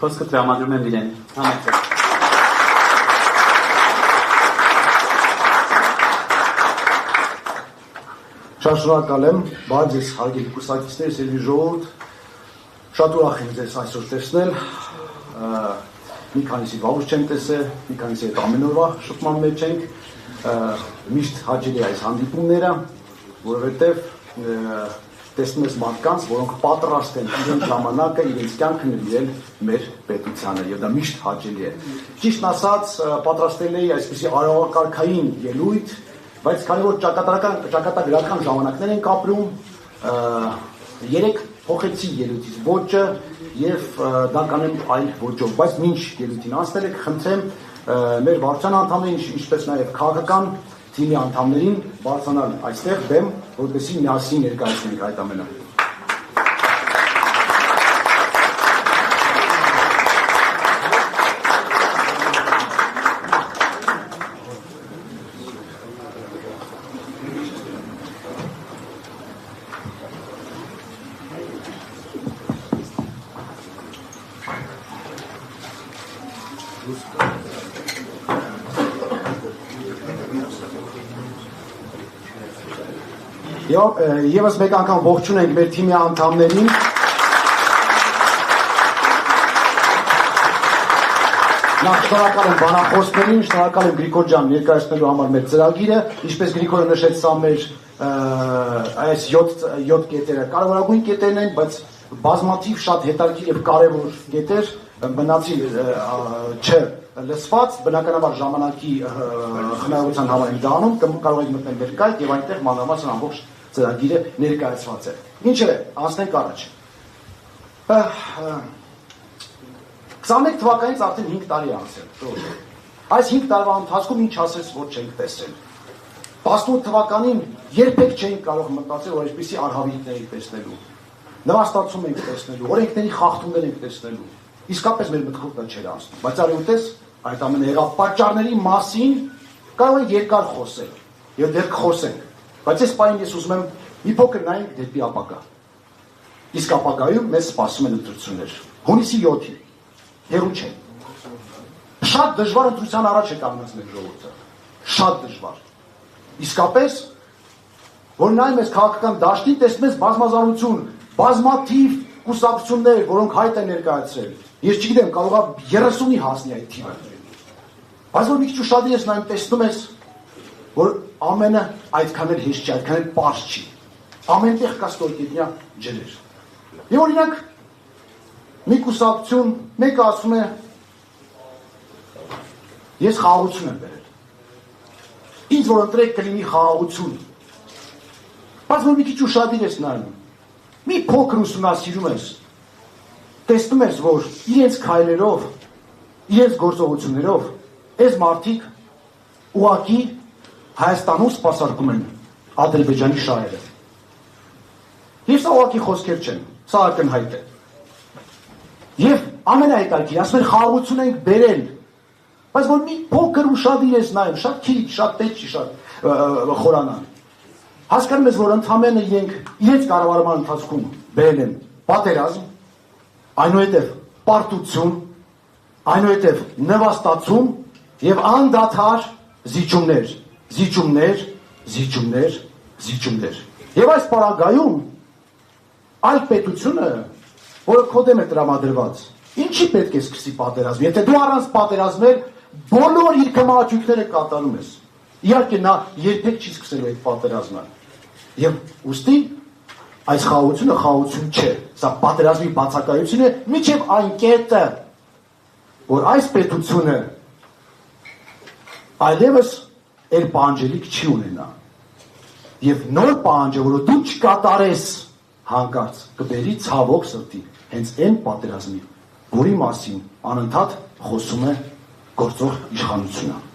Խոսքը տրամադրում եմ իրեն։ Համեցեք։ Շատ շնորհակալ եմ, բայց ես հարգելի կուսակիցներ, սիրելի ժողովուրդ, շատ ուրախ եմ ձեզ այսօր տեսնել, մի քանիսի վաղուց չեմ տեսել, մի քանիսի հետ ամեն օրվա շփման մեջ ենք, միշտ հաճելի այս հանդիպումները, որովհետև տեսնում ես մարդկանց, որոնք պատրաստ են իրենց ժամանակը, իրենց կյանքը նվիրել մեր պետությանը, եւ դա միշտ հաճելի է։ Ճիշտն ասած, պատրաստել էի այսպիսի արարողակարգային ելույթ, բայց քանի որ ճակատագրական ժամանակներ ենք ապրում, երեք փոխեցի ելույթից ոճը եւ դա կանեմ այլ ոճով, բայց մինչ ելույթին անցնել եք, խնդրեմ մեր վարչության անդամներին, ինչպես նաեւ քաղաքական թիմի անդամներին բարձրանալ այստեղ բեմ, որպեսզի միասին ներկայացնենք այդ ամենը։ Եվս մեկ անգամ ողջուն ենք մեր թիմի անդամներին։ Նախ շնորհակալ եմ բանախոսներին, շնորհակալ եմ Գրիգոր ջան ներկայացնելու համար մեր ծրագիրը, ինչպես Գրիգորը նշեց, սա մեր այս 7 կետերը կարևորագույն կետերն են, բայց բազմաթիվ շատ հետաքրքիր եւ կարևոր կետեր մնացին չլսված, բնականաբար ժամանակի խնայողության համար ենք դա անում, կարող եք մտնել մեր կայք եւ այնտեղ մանրամասն ամբողջ ծրագիրը ներկայացված է։ Ինչևէ, անցնենք առաջ։ 21 թվականից արդեն 5 տարի անցել։ Այս 5 տարվա ընթացքում ինչ ասես, որ չենք տեսել։ 18 թվականին երբեք չէինք կարող մտածել, որ այսպիսի արհավիրքներ ենք տեսնելու։ Նվաստացում ենք տեսնելու, օրենքների խախտումներ ենք տեսնելու։ Իսկապես մեր մտքով դա չէր անցնում։ Բայց արյունտես այդ ամենը եղավ պատճառների մասին կարող ենք երկար խոսել եւ դեռ խոսենք։ Բայց այս պահին ես ուզում եմ մի փոքր նայենք դեպի ապագա։ Իսկ ապագայում մեզ սպասում են ընտրություններ։ Հունիսի 7-ին հեռու չէ։ Շատ դժվար ընտրության առաջ է կանգնած մեր ժողովուրդը։ Շատ դժվար։ Իսկապես, որ նայում ես քաղաքական դաշտին, տեսնում ես բազմազանություն, բազմաթիվ կուսակցություններ, որոնք հայտ են ներկայացրել։ Ես չգիտեմ, կարող է 30-ի հասնի այդ թիվը։ Բայց որ մի քիչ ուշադիր ես նայում, տեսնում ես, որ ամենը այդքան էլ հեշտ չի, այդքան էլ պարզ չի։ Ամենտեղ կա ստորգետնյա ջրեր։ Եվ օրինակ, մի կուսակցություն, մեկը ասում է, ես խաղաղություն եմ բերել։ Ինձ որ ընտրեք կլինի խաղաղություն։ Բայց որ մի քիչ ուշադիր ես նայում, մի փոքր ուսումնասիրում ես, տեսնում ես, որ իրենց քայլերով, իրենց գործողություններով, այս մարդիկ ուղղակի Հայաստանում սպասարկում են Ադրբեջանի շահերը։ Եվ սա ուղղակի խոսքեր չեն, սա ակնհայտ է։ Եվ ամենահետաքրքիրը, ասում են խաղաղություն ենք բերել, բայց որ մի փոքր ուշադիր ես նայում, շատ քիչ, շատ պետք չի, շատ խորանալ։ Հասկանում ես, որ ընդամենը իրենց կառավարման ընթացքում բերել են պատերազմ, այնուհետև պարտություն, այնուհետև նվաստացում եւ անդադար զիջումներ, զիջումներ, զիջումներ, զիջումներ։ Եվ այս պարագայում այլ պետությունը, որը քո դեմ է տրամադրված, ինչի պետք է սկսի պատերազմ, եթե դու առանց պատերազմել բոլոր իր կմաճույքները կատարում ես։ Իհարկե նա երբեք չի սկսելու այդ պատերազմը։ Եվ ուստի այս խաղաղությունը խաղաղություն չէ, սա պատերազմի բացակայություն է մինչև այն կետը, որ այս պետությունը այլևս էլ պահանջելիք չի ունենա։ Եվ նոր պահանջը, որ դու չկատարես հանկարծ կբերի ցավոք սրտի հենց այն պատերազմի, որի մասին անընդհատ խոսում է գործող իշխանությունը։